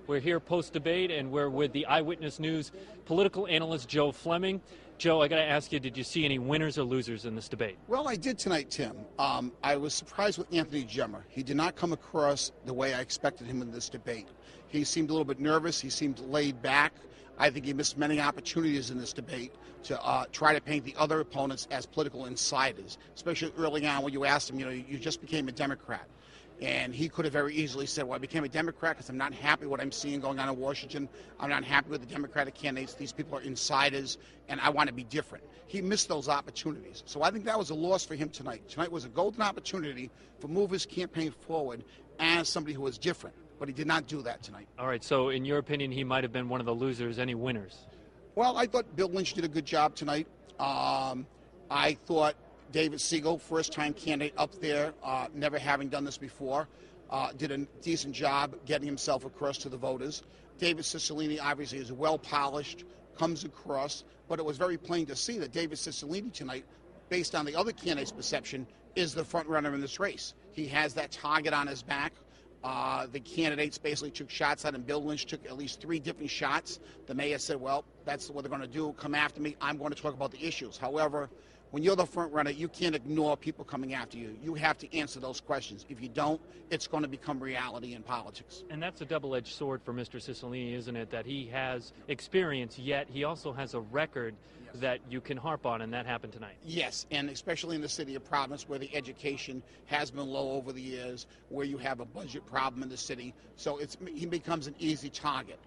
We're here post-debate, and we're with the Eyewitness News political analyst Joe Fleming. Joe, I got to ask you, did you see any winners or losers in this debate? Well, I did tonight, Tim. I was surprised with Anthony Gemmer. He did not come across the way I expected him in this debate. He seemed a little bit nervous. He seemed laid back. I think he missed many opportunities in this debate to try to paint the other opponents as political insiders, especially early on when you asked him, you just became a Democrat. And he could have very easily said, well, I became a Democrat because I'm not happy with what I'm seeing going on in Washington. I'm not happy with the Democratic candidates. These people are insiders, and I want to be different. He missed those opportunities. So I think that was a loss for him tonight. Tonight was a golden opportunity to move his campaign forward as somebody who was different. But he did not do that tonight. All right, so in your opinion, he might have been one of the losers. Any winners? Well, I thought Bill Lynch did a good job tonight. I thought David Siegel, first-time candidate up there, never having done this before, did a decent job getting himself across to the voters. David Cicilline obviously is well-polished, comes across, but it was very plain to see that David Cicilline tonight, based on the other candidate's perception, is the front-runner in this race. He has that target on his back. The candidates basically took shots at him. Bill Lynch took at least 3 different shots. The mayor said, well, that's what they're going to do. Come after me. I'm going to talk about the issues. However, when you're the front runner, you can't ignore people coming after you. You have to answer those questions. If you don't, it's going to become reality in politics. And that's a double-edged sword for Mr. Cicilline, isn't it? That he has experience, yet he also has a record that you can harp on, and that happened tonight. Yes, and especially in the city of Providence, where the education has been low over the years, where you have a budget problem in the city. So he becomes an easy target.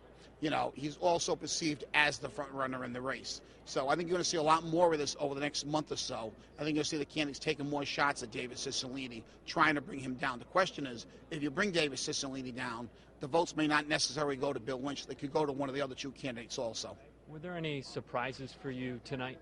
He's also perceived as the front runner in the race. So I think you're going to see a lot more of this over the next month or so. I think you'll see the candidates taking more shots at David Cicilline, trying to bring him down. The question is, if you bring David Cicilline down, the votes may not necessarily go to Bill Lynch. They could go to one of the other 2 candidates also. Were there any surprises for you tonight?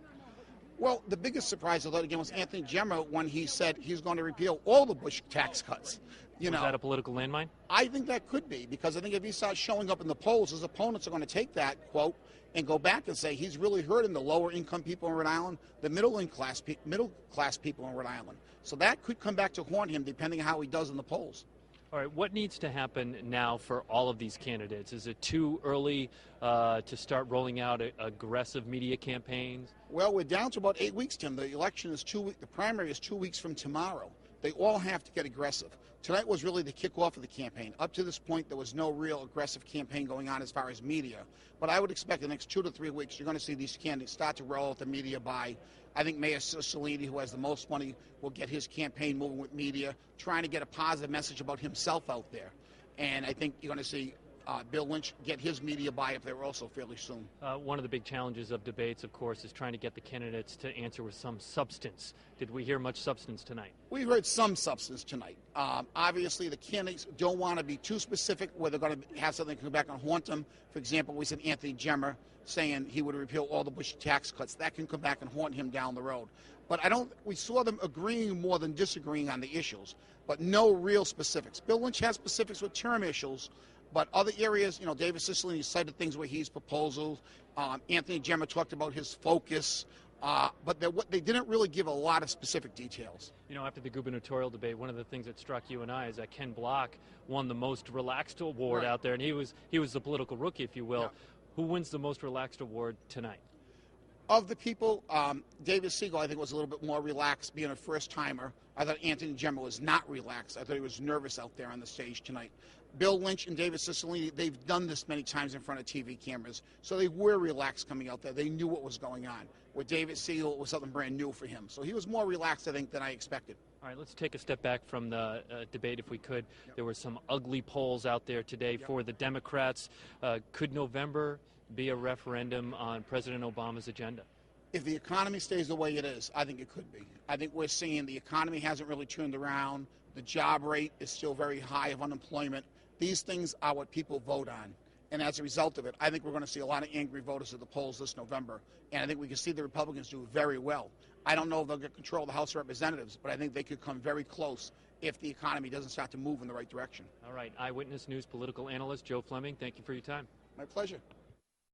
Well, the biggest surprise, I thought, again, was Anthony Gemmer when he said he's going to repeal all the Bush tax cuts. Was that a political landmine? I think that could be, because I think if he starts showing up in the polls, his opponents are going to take that quote and go back and say he's really hurting the lower-income people in Rhode Island, the middle-class people in Rhode Island. So that could come back to haunt him, depending on how he does in the polls. All right, what needs to happen now for all of these candidates? Is it too early to start rolling out aggressive media campaigns? Well, we're down to about 8 weeks, Tim. The election is 2 weeks. The primary is 2 weeks from tomorrow. They all have to get aggressive. Tonight was really the kickoff of the campaign. Up to this point, there was no real aggressive campaign going on as far as media. But I would expect the next 2 to 3 weeks, you're going to see these candidates start to roll out the media by. I think Mayor Cicilline, who has the most money, will get his campaign moving with media, trying to get a positive message about himself out there. And I think you're going to see Bill Lynch get his media buy up there also fairly soon. One of the big challenges of debates, of course, is trying to get the candidates to answer with some substance. Did we hear much substance tonight? We heard some substance tonight. Obviously, the candidates don't want to be too specific where they're going to have something come back and haunt them. For example, we said Anthony Gemmer saying he would repeal all the Bush tax cuts. That can come back and haunt him down the road. But we saw them agreeing more than disagreeing on the issues, but no real specifics. Bill Lynch has specifics with term issues, but other areas, David Cicilline cited things where he's proposals. Anthony Gemmer talked about his focus, but they didn't really give a lot of specific details. After the gubernatorial debate, one of the things that struck you and I is that Ken Block won the most relaxed award out there, and he was the political rookie, if you will. Yeah. Who wins the most relaxed award tonight? Of the people, David Siegel, I think, was a little bit more relaxed, being a first-timer. I thought Anthony Gemmer was not relaxed. I thought he was nervous out there on the stage tonight. Bill Lynch and David Cicilline, they've done this many times in front of TV cameras, so they were relaxed coming out there. They knew what was going on. With David Siegel, it was something brand new for him. So he was more relaxed, I think, than I expected. All right, let's take a step back from the debate, if we could. Yep. There were some ugly polls out there today for the Democrats. Could November be a referendum on President Obama's agenda? If the economy stays the way it is, I think it could be. I think we're seeing the economy hasn't really turned around. The job rate is still very high of unemployment. These things are what people vote on. And as a result of it, I think we're going to see a lot of angry voters at the polls this November. And I think we can see the Republicans do very well. I don't know if they'll get control of the House of Representatives, but I think they could come very close if the economy doesn't start to move in the right direction. All right. Eyewitness News political analyst Joe Fleming, thank you for your time. My pleasure.